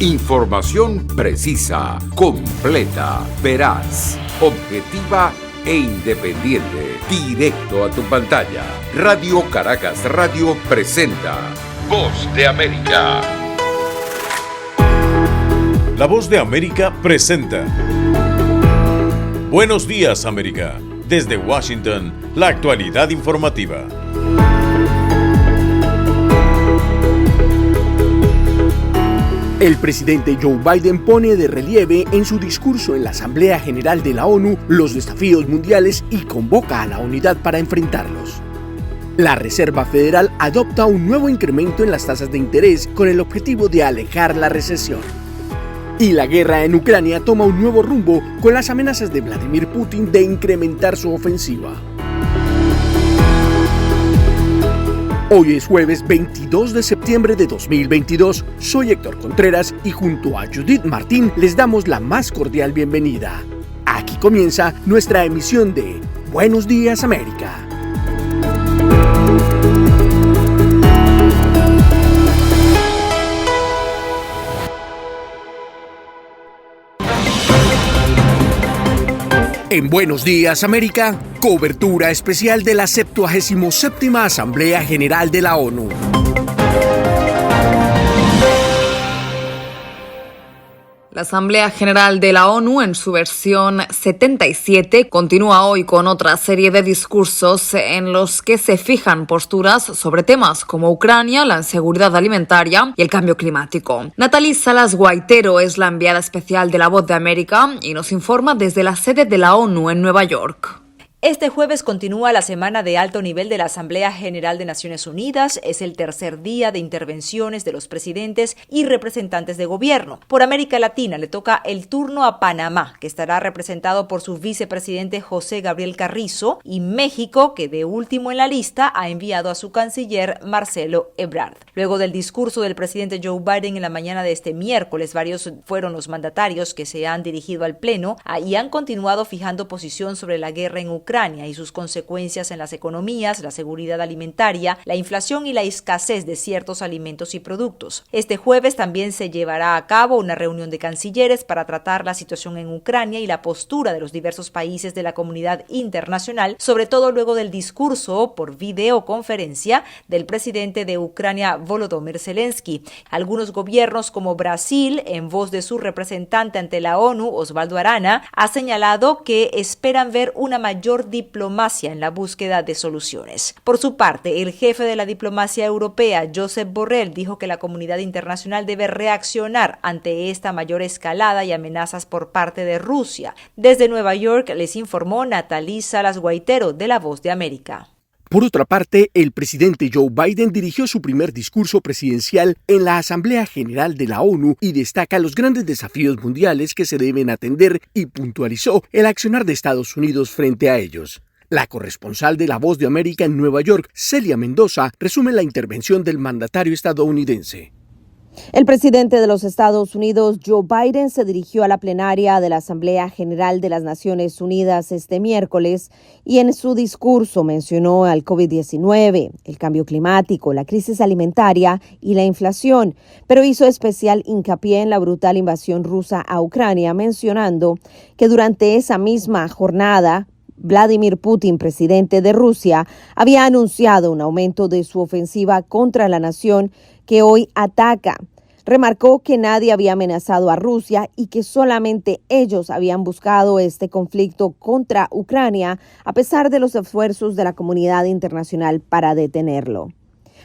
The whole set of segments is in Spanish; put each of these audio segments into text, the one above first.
Información precisa, completa, veraz, objetiva e independiente. Directo a tu pantalla. Radio Caracas Radio presenta Voz de América. La Voz de América presenta Buenos días, América. Desde Washington, la actualidad informativa. El presidente Joe Biden pone de relieve en su discurso en la Asamblea General de la ONU los desafíos mundiales y convoca a la unidad para enfrentarlos. La Reserva Federal adopta un nuevo incremento en las tasas de interés con el objetivo de alejar la recesión. Y la guerra en Ucrania toma un nuevo rumbo con las amenazas de Vladimir Putin de incrementar su ofensiva. Hoy es jueves 22 de septiembre de 2022. Soy Héctor Contreras y junto a Judith Martín les damos la más cordial bienvenida. Aquí comienza nuestra emisión de Buenos Días, América. En Buenos Días, América, cobertura especial de la 77ª Asamblea General de la ONU. La Asamblea General de la ONU, en su versión 77, continúa hoy con otra serie de discursos en los que se fijan posturas sobre temas como Ucrania, la inseguridad alimentaria y el cambio climático. Natalie Salas-Guaitero es la enviada especial de La Voz de América y nos informa desde la sede de la ONU en Nueva York. Este jueves continúa la semana de alto nivel de la Asamblea General de Naciones Unidas. Es el tercer día de intervenciones de los presidentes y representantes de gobierno. Por América Latina le toca el turno a Panamá, que estará representado por su vicepresidente José Gabriel Carrizo, y México, que de último en la lista ha enviado a su canciller Marcelo Ebrard. Luego del discurso del presidente Joe Biden en la mañana de este miércoles, varios fueron los mandatarios que se han dirigido al Pleno y han continuado fijando posición sobre la guerra en Ucrania y sus consecuencias en las economías, la seguridad alimentaria, la inflación y la escasez de ciertos alimentos y productos. Este jueves también se llevará a cabo una reunión de cancilleres para tratar la situación en Ucrania y la postura de los diversos países de la comunidad internacional, sobre todo luego del discurso por videoconferencia del presidente de Ucrania, Volodymyr Zelensky. Algunos gobiernos como Brasil, en voz de su representante ante la ONU, Osvaldo Arana, ha señalado que esperan ver una mayor diplomacia en la búsqueda de soluciones. Por su parte, el jefe de la diplomacia europea, Josep Borrell, dijo que la comunidad internacional debe reaccionar ante esta mayor escalada y amenazas por parte de Rusia. Desde Nueva York les informó Natalie Salas-Guaitero de La Voz de América. Por otra parte, el presidente Joe Biden dirigió su primer discurso presidencial en la Asamblea General de la ONU y destaca los grandes desafíos mundiales que se deben atender y puntualizó el accionar de Estados Unidos frente a ellos. La corresponsal de La Voz de América en Nueva York, Celia Mendoza, resume la intervención del mandatario estadounidense. El presidente de los Estados Unidos, Joe Biden, se dirigió a la plenaria de la Asamblea General de las Naciones Unidas este miércoles y en su discurso mencionó al COVID-19, el cambio climático, la crisis alimentaria y la inflación, pero hizo especial hincapié en la brutal invasión rusa a Ucrania, mencionando que durante esa misma jornada, Vladimir Putin, presidente de Rusia, había anunciado un aumento de su ofensiva contra la nación que hoy ataca. Remarcó que nadie había amenazado a Rusia y que solamente ellos habían buscado este conflicto contra Ucrania, a pesar de los esfuerzos de la comunidad internacional para detenerlo.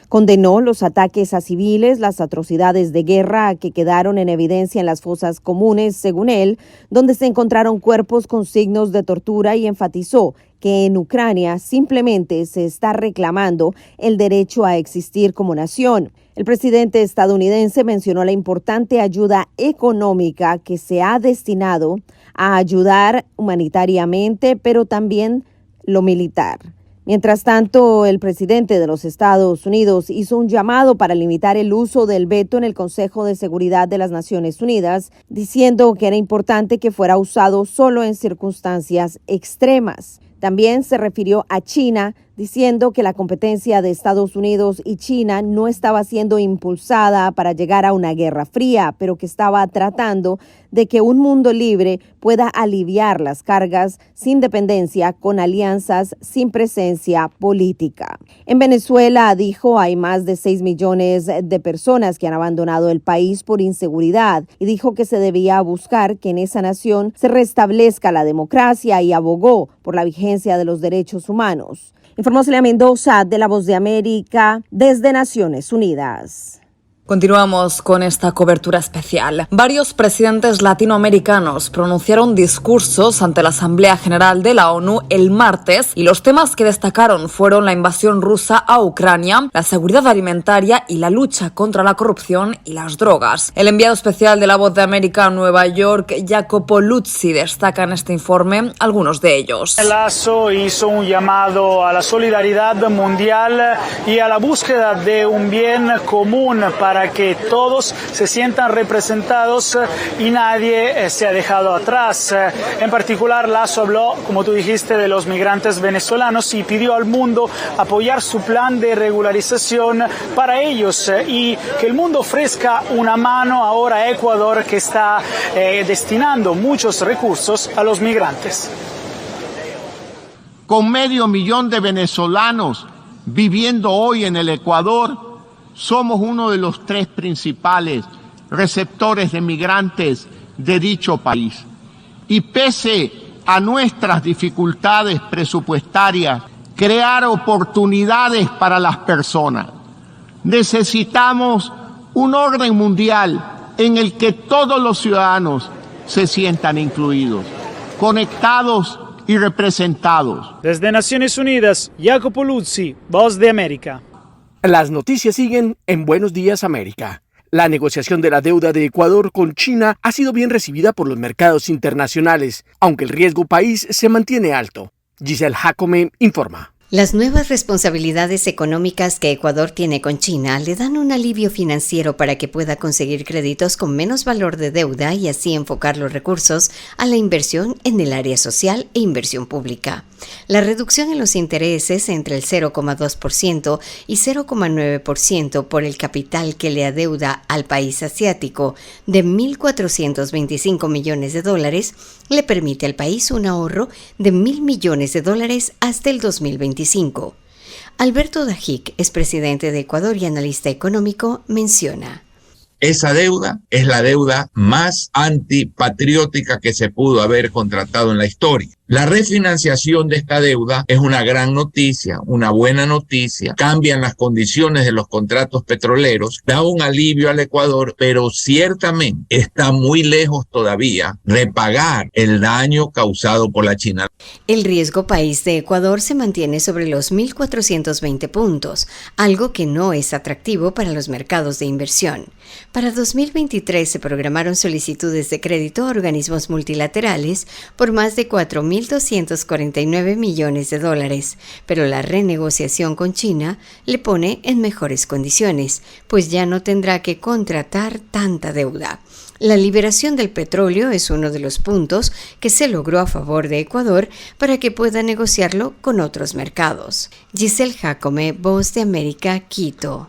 Condenó los ataques a civiles, las atrocidades de guerra que quedaron en evidencia en las fosas comunes, según él, donde se encontraron cuerpos con signos de tortura, y enfatizó que en Ucrania simplemente se está reclamando el derecho a existir como nación. El presidente estadounidense mencionó la importante ayuda económica que se ha destinado a ayudar humanitariamente, pero también lo militar. Mientras tanto, el presidente de los Estados Unidos hizo un llamado para limitar el uso del veto en el Consejo de Seguridad de las Naciones Unidas, diciendo que era importante que fuera usado solo en circunstancias extremas. También se refirió a China, diciendo que la competencia de Estados Unidos y China no estaba siendo impulsada para llegar a una guerra fría, pero que estaba tratando de que un mundo libre pueda aliviar las cargas sin dependencia con alianzas sin presencia política. En Venezuela, dijo, hay más de 6 millones de personas que han abandonado el país por inseguridad y dijo que se debía buscar que en esa nación se restablezca la democracia y abogó por la vigencia de los derechos humanos. Informó Celia Mendoza de La Voz de América desde Naciones Unidas. Continuamos con esta cobertura especial. Varios presidentes latinoamericanos pronunciaron discursos ante la Asamblea General de la ONU el martes y los temas que destacaron fueron la invasión rusa a Ucrania, la seguridad alimentaria y la lucha contra la corrupción y las drogas. El enviado especial de La Voz de América a Nueva York, Jacopo Luzzi, destaca en este informe algunos de ellos. Lasso hizo un llamado a la solidaridad mundial y a la búsqueda de un bien común para que todos se sientan representados y nadie se ha dejado atrás. En particular, Lasso habló, como tú dijiste, de los migrantes venezolanos y pidió al mundo apoyar su plan de regularización para ellos y que el mundo ofrezca una mano ahora a Ecuador, que está destinando muchos recursos a los migrantes. Con 500,000 de venezolanos viviendo hoy en el Ecuador, somos uno de los 3 principales receptores de migrantes de dicho país. Y pese a nuestras dificultades presupuestarias, crear oportunidades para las personas, necesitamos un orden mundial en el que todos los ciudadanos se sientan incluidos, conectados y representados. Desde Naciones Unidas, Jacopo Luzzi, Voz de América. Las noticias siguen en Buenos Días América. La negociación de la deuda de Ecuador con China ha sido bien recibida por los mercados internacionales, aunque el riesgo país se mantiene alto. Giselle Jacome informa. Las nuevas responsabilidades económicas que Ecuador tiene con China le dan un alivio financiero para que pueda conseguir créditos con menos valor de deuda y así enfocar los recursos a la inversión en el área social e inversión pública. La reducción en los intereses entre el 0,2% y 0,9% por el capital que le adeuda al país asiático de $1.425 millones le permite al país un ahorro de $1.000 millones hasta el 2025. Alberto Dajic, expresidente de Ecuador y analista económico, menciona: esa deuda es la deuda más antipatriótica que se pudo haber contratado en la historia. La refinanciación de esta deuda es una gran noticia, una buena noticia. Cambian las condiciones de los contratos petroleros, da un alivio al Ecuador, pero ciertamente está muy lejos todavía de pagar el daño causado por la China. El riesgo país de Ecuador se mantiene sobre los 1.420 puntos, algo que no es atractivo para los mercados de inversión. Para 2023 se programaron solicitudes de crédito a organismos multilaterales por más de $4.249 millones, pero la renegociación con China le pone en mejores condiciones, pues ya no tendrá que contratar tanta deuda. La liberación del petróleo es uno de los puntos que se logró a favor de Ecuador para que pueda negociarlo con otros mercados. Giselle Jacome, Voz de América, Quito.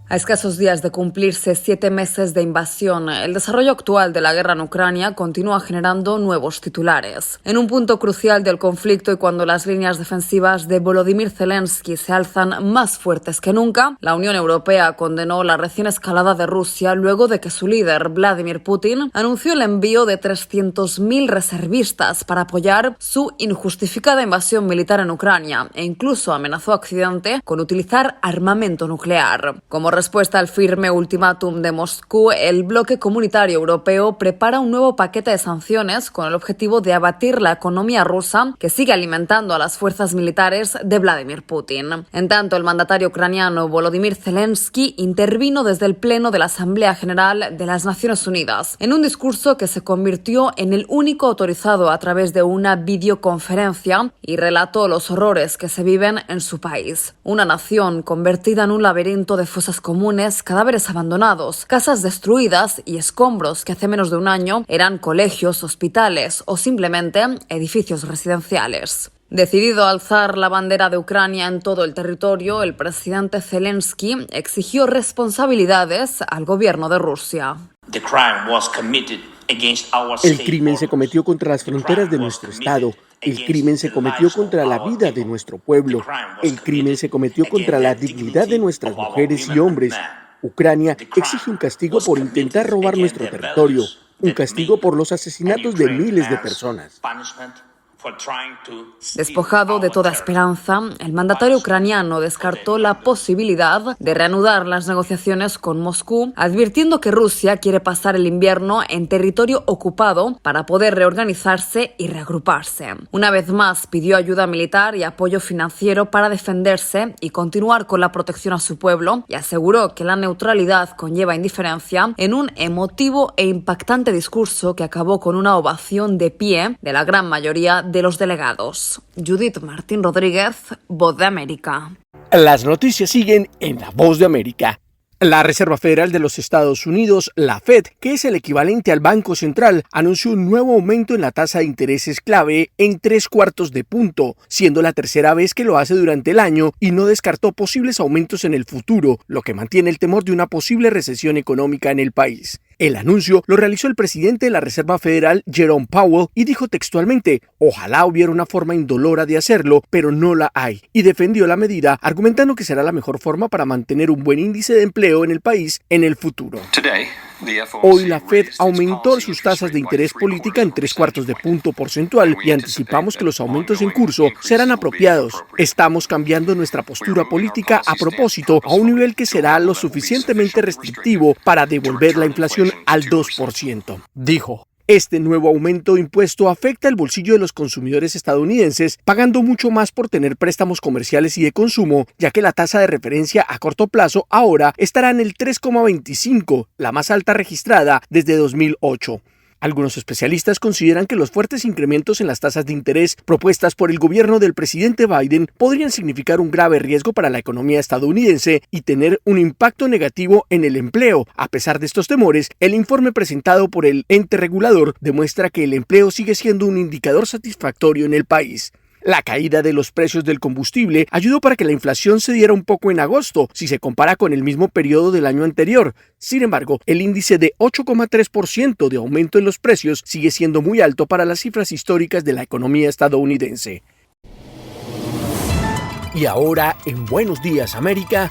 A escasos días de cumplirse 7 meses de invasión, el desarrollo actual de la guerra en Ucrania continúa generando nuevos titulares. En un punto crucial del conflicto y cuando las líneas defensivas de Volodymyr Zelensky se alzan más fuertes que nunca, la Unión Europea condenó la recién escalada de Rusia luego de que su líder, Vladimir Putin, anunció el envío de 300.000 reservistas para apoyar su injustificada invasión militar en Ucrania e incluso amenazó a Occidente con utilizar armamento nuclear. Como respuesta al firme ultimátum de Moscú, el bloque comunitario europeo prepara un nuevo paquete de sanciones con el objetivo de abatir la economía rusa que sigue alimentando a las fuerzas militares de Vladimir Putin. En tanto, el mandatario ucraniano Volodymyr Zelensky intervino desde el Pleno de la Asamblea General de las Naciones Unidas en un discurso que se convirtió en el único autorizado a través de una videoconferencia y relató los horrores que se viven en su país, una nación convertida en un laberinto de fosas comunes comunes, cadáveres abandonados, casas destruidas y escombros que hace menos de un año eran colegios, hospitales o simplemente edificios residenciales. Decidido a alzar la bandera de Ucrania en todo el territorio, el presidente Zelensky exigió responsabilidades al gobierno de Rusia. El crimen se cometió contra las fronteras de nuestro Estado. El crimen se cometió contra la vida de nuestro pueblo. El crimen se cometió contra la dignidad de nuestras mujeres y hombres. Ucrania exige un castigo por intentar robar nuestro territorio, un castigo por los asesinatos de miles de personas. Despojado de toda esperanza, el mandatario ucraniano descartó la posibilidad de reanudar las negociaciones con Moscú, advirtiendo que Rusia quiere pasar el invierno en territorio ocupado para poder reorganizarse y reagruparse. Una vez más pidió ayuda militar y apoyo financiero para defenderse y continuar con la protección a su pueblo, y aseguró que la neutralidad conlleva indiferencia en un emotivo e impactante discurso que acabó con una ovación de pie de la gran mayoría de los delegados. Judith Martín Rodríguez, Voz de América. Las noticias siguen en La Voz de América. La Reserva Federal de los Estados Unidos, la Fed, que es el equivalente al Banco Central, anunció un nuevo aumento en la tasa de intereses clave en 0,75 puntos, siendo la tercera vez que lo hace durante el año, y no descartó posibles aumentos en el futuro, lo que mantiene el temor de una posible recesión económica en el país. El anuncio lo realizó el presidente de la Reserva Federal, Jerome Powell, y dijo textualmente: ojalá hubiera una forma indolora de hacerlo, pero no la hay, y defendió la medida, argumentando que será la mejor forma para mantener un buen índice de empleo en el país en el futuro. Hoy la Fed aumentó sus tasas de interés política en 0,75 puntos porcentual y anticipamos que los aumentos en curso serán apropiados. Estamos cambiando nuestra postura política a propósito a un nivel que será lo suficientemente restrictivo para devolver la inflación al 2%, dijo. Este nuevo aumento impuesto afecta el bolsillo de los consumidores estadounidenses, pagando mucho más por tener préstamos comerciales y de consumo, ya que la tasa de referencia a corto plazo ahora estará en el 3,25, la más alta registrada desde 2008. Algunos especialistas consideran que los fuertes incrementos en las tasas de interés propuestas por el gobierno del presidente Biden podrían significar un grave riesgo para la economía estadounidense y tener un impacto negativo en el empleo. A pesar de estos temores, el informe presentado por el ente regulador demuestra que el empleo sigue siendo un indicador satisfactorio en el país. La caída de los precios del combustible ayudó para que la inflación se diera un poco en agosto, si se compara con el mismo periodo del año anterior. Sin embargo, el índice de 8,3% de aumento en los precios sigue siendo muy alto para las cifras históricas de la economía estadounidense. Y ahora, en Buenos Días América,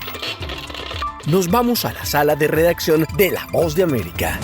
nos vamos a la sala de redacción de La Voz de América.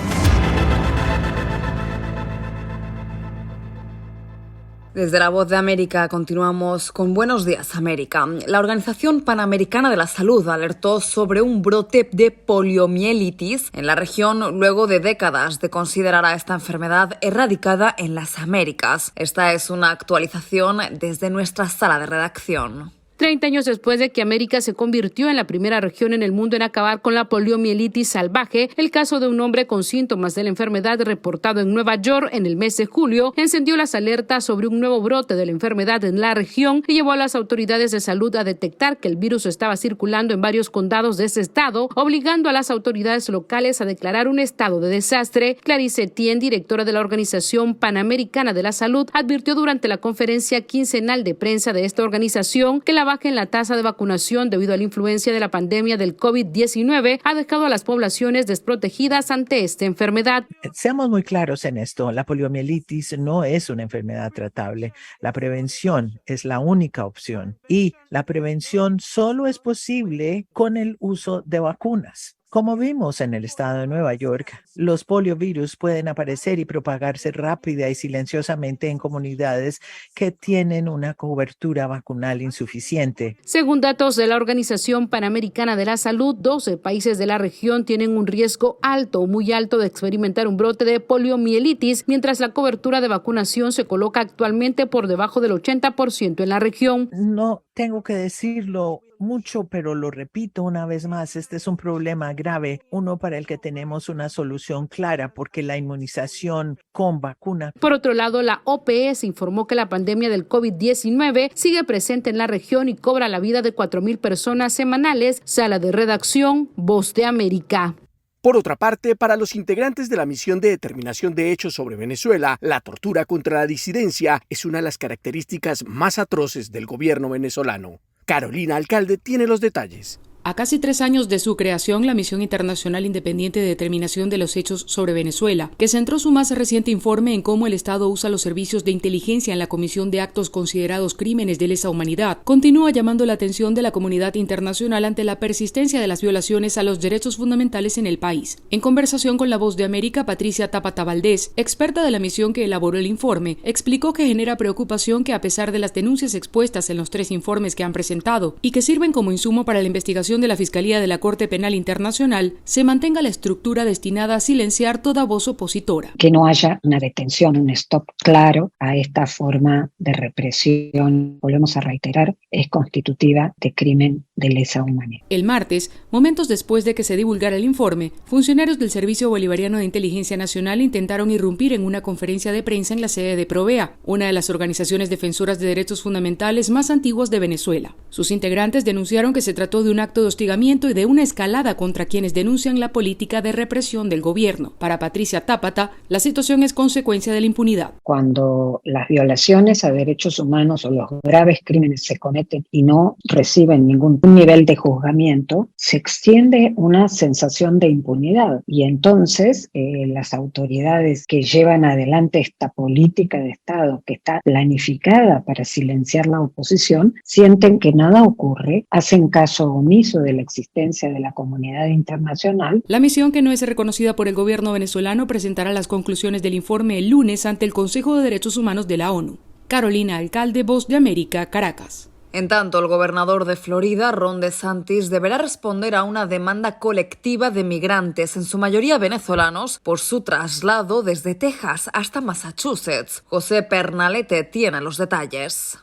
Desde La Voz de América continuamos con Buenos Días América. La Organización Panamericana de la Salud alertó sobre un brote de poliomielitis en la región luego de décadas de considerar a esta enfermedad erradicada en las Américas. Esta es una actualización desde nuestra sala de redacción. 30 años después de que América se convirtió en la primera región en el mundo en acabar con la poliomielitis salvaje, el caso de un hombre con síntomas de la enfermedad reportado en Nueva York en el mes de julio encendió las alertas sobre un nuevo brote de la enfermedad en la región y llevó a las autoridades de salud a detectar que el virus estaba circulando en varios condados de ese estado, obligando a las autoridades locales a declarar un estado de desastre. Clarice Etienne, directora de la Organización Panamericana de la Salud, advirtió durante la conferencia quincenal de prensa de esta organización que la baja en la tasa de vacunación debido a la influencia de la pandemia del COVID-19 ha dejado a las poblaciones desprotegidas ante esta enfermedad. Seamos muy claros en esto, la poliomielitis no es una enfermedad tratable. La prevención es la única opción y la prevención solo es posible con el uso de vacunas. Como vimos en el estado de Nueva York, los poliovirus pueden aparecer y propagarse rápida y silenciosamente en comunidades que tienen una cobertura vacunal insuficiente. Según datos de la Organización Panamericana de la Salud, 12 países de la región tienen un riesgo alto o muy alto de experimentar un brote de poliomielitis, mientras la cobertura de vacunación se coloca actualmente por debajo del 80% en la región. No tengo que decirlo mucho, pero lo repito una vez más, este es un problema grave, uno para el que tenemos una solución clara, porque la inmunización con vacuna. Por otro lado, la OPS informó que la pandemia del COVID-19 sigue presente en la región y cobra la vida de 4,000 personas semanales. Sala de redacción, Voz de América. Por otra parte, para los integrantes de la misión de determinación de hechos sobre Venezuela, la tortura contra la disidencia es una de las características más atroces del gobierno venezolano. Carolina Alcalde tiene los detalles. A casi 3 años de su creación, la Misión Internacional Independiente de Determinación de los Hechos sobre Venezuela, que centró su más reciente informe en cómo el Estado usa los servicios de inteligencia en la comisión de actos considerados crímenes de lesa humanidad, continúa llamando la atención de la comunidad internacional ante la persistencia de las violaciones a los derechos fundamentales en el país. En conversación con La Voz de América, Patricia Tápata Valdés, experta de la misión que elaboró el informe, explicó que genera preocupación que, a pesar de las denuncias expuestas en los 3 informes que han presentado y que sirven como insumo para la investigación de la Fiscalía de la Corte Penal Internacional, se mantenga la estructura destinada a silenciar toda voz opositora. Que no haya una detención, un stop claro a esta forma de represión, volvemos a reiterar, es constitutiva de crimen de lesa humanidad. El martes, momentos después de que se divulgara el informe, funcionarios del Servicio Bolivariano de Inteligencia Nacional intentaron irrumpir en una conferencia de prensa en la sede de Provea, una de las organizaciones defensoras de derechos fundamentales más antiguas de Venezuela. Sus integrantes denunciaron que se trató de un acto de hostigamiento y de una escalada contra quienes denuncian la política de represión del gobierno. Para Patricia Tápata, la situación es consecuencia de la impunidad. Cuando las violaciones a derechos humanos o los graves crímenes se cometen y no reciben ningún nivel de juzgamiento, se extiende una sensación de impunidad y entonces las autoridades que llevan adelante esta política de Estado que está planificada para silenciar la oposición sienten que nada ocurre, hacen caso omiso de la existencia de la comunidad internacional. La misión, que no es reconocida por el gobierno venezolano, presentará las conclusiones del informe el lunes ante el Consejo de Derechos Humanos de la ONU. Carolina Alcalde, Voz de América, Caracas. En tanto, el gobernador de Florida, Ron DeSantis, deberá responder a una demanda colectiva de migrantes, en su mayoría venezolanos, por su traslado desde Texas hasta Massachusetts. José Pernalete tiene los detalles.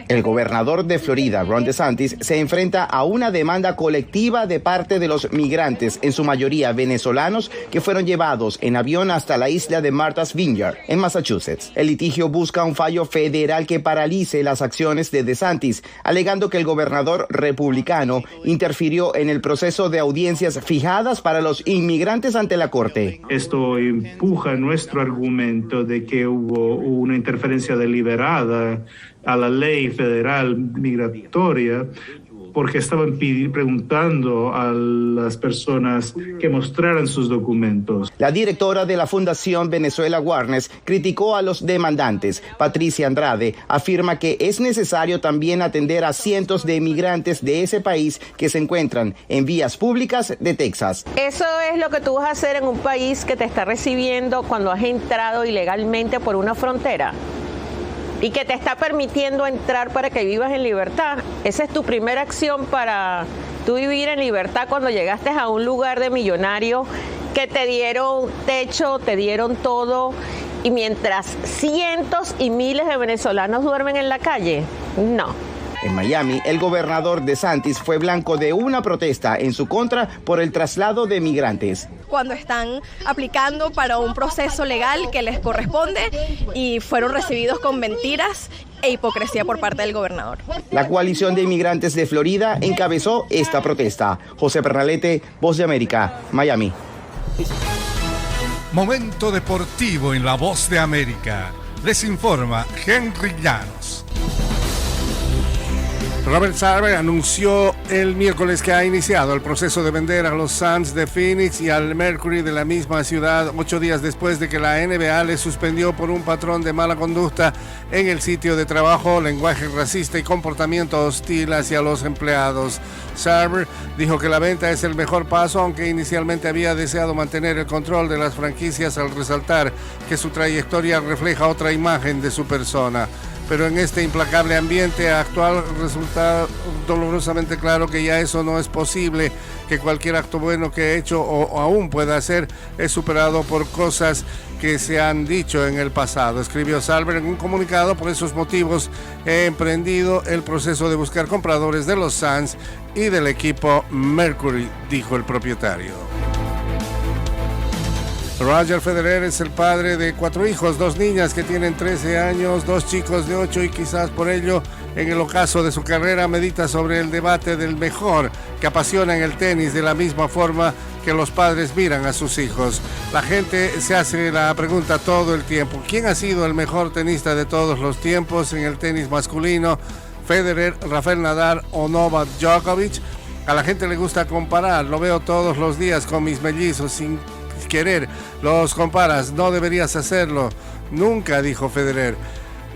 El gobernador de Florida, Ron DeSantis, se enfrenta a una demanda colectiva de parte de los migrantes, en su mayoría venezolanos, que fueron llevados en avión hasta la isla de Martha's Vineyard, en Massachusetts. El litigio busca un fallo federal que paralice las acciones de DeSantis, alegando que el gobernador republicano interfirió en el proceso de audiencias fijadas para los inmigrantes ante la corte. Esto empuja nuestro argumento de que hubo una interferencia deliberada a la ley federal migratoria, porque estaban preguntando a las personas que mostraran sus documentos. La directora de la Fundación Venezuela Warnes criticó a los demandantes. Patricia Andrade afirma que es necesario también atender a cientos de inmigrantes de ese país que se encuentran en vías públicas de Texas. Eso es lo que tú vas a hacer en un país que te está recibiendo cuando has entrado ilegalmente por una frontera y que te está permitiendo entrar para que vivas en libertad. Esa es tu primera acción para tú vivir en libertad cuando llegaste a un lugar de millonario que te dieron techo, te dieron todo, y mientras cientos y miles de venezolanos duermen en la calle. No. En Miami, el gobernador DeSantis fue blanco de una protesta en su contra por el traslado de migrantes. Cuando están aplicando para un proceso legal que les corresponde y fueron recibidos con mentiras e hipocresía por parte del gobernador. La coalición de inmigrantes de Florida encabezó esta protesta. José Pernalete, Voz de América, Miami. Momento deportivo en La Voz de América. Les informa Henry Llanos. Robert Sarver anunció el miércoles que ha iniciado el proceso de vender a los Suns de Phoenix y al Mercury de la misma ciudad 8 días después de que la NBA les suspendió por un patrón de mala conducta en el sitio de trabajo, lenguaje racista y comportamiento hostil hacia los empleados. Sarver dijo que la venta es el mejor paso, aunque inicialmente había deseado mantener el control de las franquicias al resaltar que su trayectoria refleja otra imagen de su persona. pero en este implacable ambiente actual resulta dolorosamente claro que ya eso no es posible, que cualquier acto bueno que he hecho o aún pueda hacer es superado por cosas que se han dicho en el pasado. Escribió Sarver en un comunicado: por esos motivos he emprendido el proceso de buscar compradores de los Suns y del equipo Mercury, dijo el propietario. Roger Federer es el padre de 4 hijos, 2 niñas que tienen 13 años, 2 chicos de 8 y quizás por ello, en el ocaso de su carrera, medita sobre el debate del mejor que apasiona en el tenis de la misma forma que los padres miran a sus hijos. La gente se hace la pregunta todo el tiempo: ¿quién ha sido el mejor tenista de todos los tiempos en el tenis masculino? ¿Federer, Rafael Nadal o Novak Djokovic? A la gente le gusta comparar, lo veo todos los días con mis mellizos, sin querer los comparas, no deberías hacerlo nunca, dijo Federer.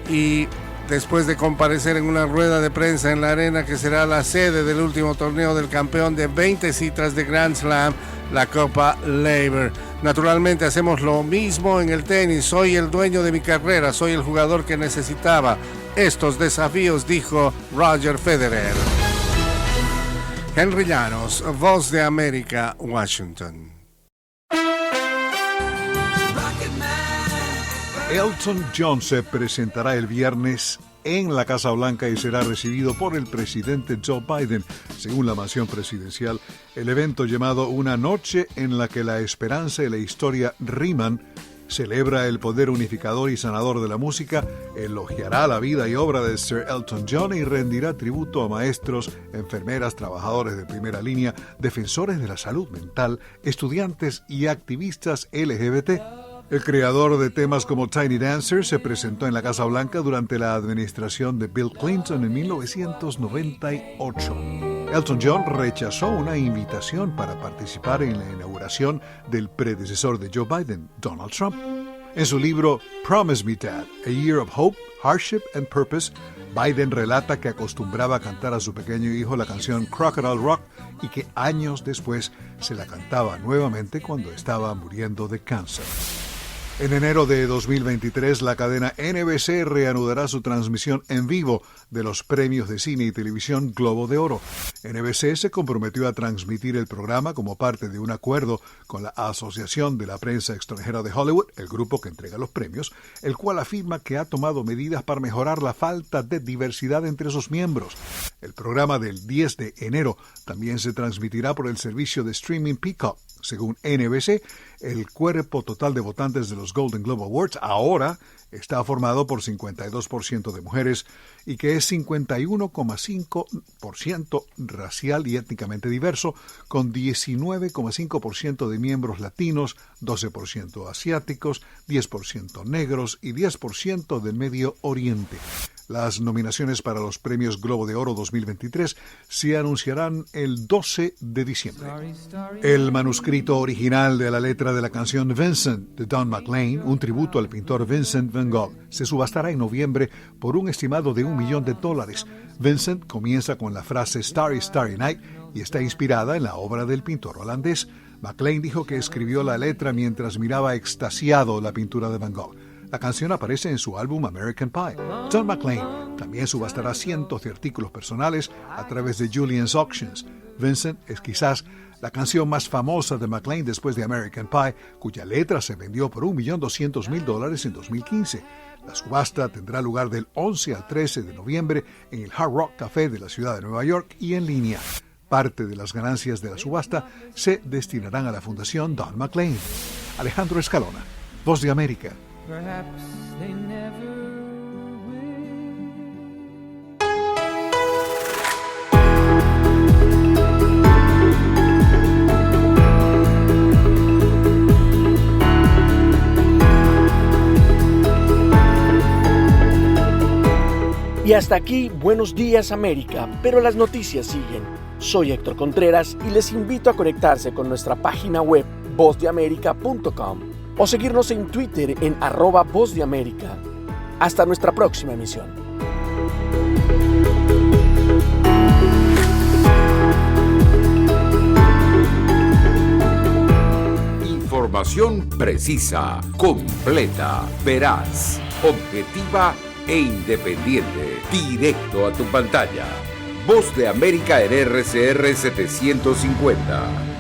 Y después de comparecer en una rueda de prensa en la arena que será la sede del último torneo del campeón de 20 citas de Grand Slam, la Copa Laver. Naturalmente hacemos lo mismo en el tenis, soy el dueño de mi carrera, soy el jugador que necesitaba estos desafíos, dijo Roger Federer. Henry Llanos, Voz de América, Washington. Elton John se presentará el viernes en la Casa Blanca y será recibido por el presidente Joe Biden. Según la mansión presidencial, el evento, llamado Una noche en la que la esperanza y la historia riman, celebra el poder unificador y sanador de la música, elogiará la vida y obra de Sir Elton John y rendirá tributo a maestros, enfermeras, trabajadores de primera línea, defensores de la salud mental, estudiantes y activistas LGBT. El creador de temas como Tiny Dancer se presentó en la Casa Blanca durante la administración de Bill Clinton en 1998. Elton John rechazó una invitación para participar en la inauguración del predecesor de Joe Biden, Donald Trump. En su libro Promise Me Dad, A Year of Hope, Hardship and Purpose, Biden relata que acostumbraba a cantar a su pequeño hijo la canción Crocodile Rock y que años después se la cantaba nuevamente cuando estaba muriendo de cáncer. En enero de 2023, la cadena NBC reanudará su transmisión en vivo de los premios de cine y televisión Globo de Oro. NBC se comprometió a transmitir el programa como parte de un acuerdo con la Asociación de la Prensa Extranjera de Hollywood, el grupo que entrega los premios, el cual afirma que ha tomado medidas para mejorar la falta de diversidad entre sus miembros. El programa del 10 de enero también se transmitirá por el servicio de streaming Peacock. Según NBC, el cuerpo total de votantes de los Golden Globe Awards ahora está formado por 52% de mujeres y que es 51,5% racial y étnicamente diverso, con 19,5% de miembros latinos, 12% asiáticos, 10% negros y 10% del Medio Oriente. Las nominaciones para los premios Globo de Oro 2023 se anunciarán el 12 de diciembre. El manuscrito original de la letra de la canción Vincent de Don McLean, un tributo al pintor Vincent van Gogh, se subastará en noviembre por un estimado de $1 millón. Vincent comienza con la frase Starry, Starry Night y está inspirada en la obra del pintor holandés. McLean dijo que escribió la letra mientras miraba extasiado la pintura de Van Gogh. La canción aparece en su álbum American Pie. Don McLean también subastará cientos de artículos personales a través de Julien's Auctions. Vincent es quizás la canción más famosa de McLean después de American Pie, cuya letra se vendió por $1.200.000 en 2015. La subasta tendrá lugar del 11 al 13 de noviembre en el Hard Rock Café de la ciudad de Nueva York y en línea. Parte de las ganancias de la subasta se destinarán a la Fundación Don McLean. Alejandro Escalona, Voz de América. Perhaps they never Y hasta aquí, Buenos Días América, pero las noticias siguen. Soy Héctor Contreras y les invito a conectarse con nuestra página web vozdeamerica.com o seguirnos en Twitter en @vozdeamerica. Hasta nuestra próxima emisión. Información precisa, completa, veraz, objetiva e independiente. Directo a tu pantalla. Voz de América en RCR 750.